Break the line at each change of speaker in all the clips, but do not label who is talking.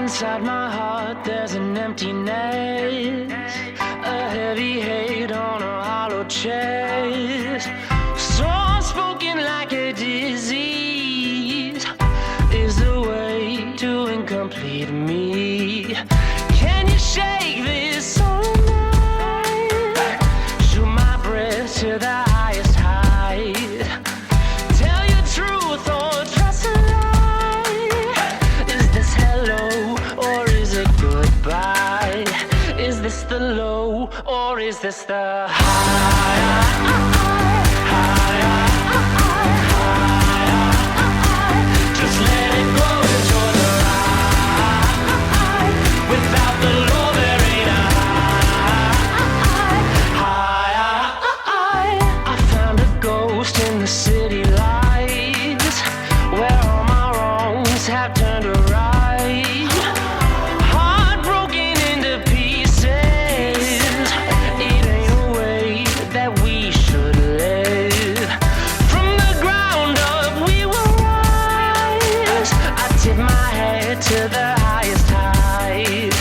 Inside my heart there's an emptiness, a heavy hate on a hollow chest. So spoken like a disease is the way to incomplete me. Can you shake this soul of mine? Shoot my breath to the highest height. Tell your truth or trust a lie. Is this hello or is it goodbye? Is this the low or is this the high? Just let it go into the high. Without the low there ain't a high. I found a ghost in the city lights, where all my wrongs have turned to right. Heartbroken into pieces, it ain't a way that we should live. From the ground up we will rise. I tip my head to the highest height.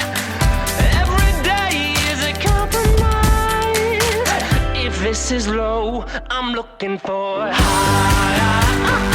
Every day is a compromise. If this is low, I'm looking for high.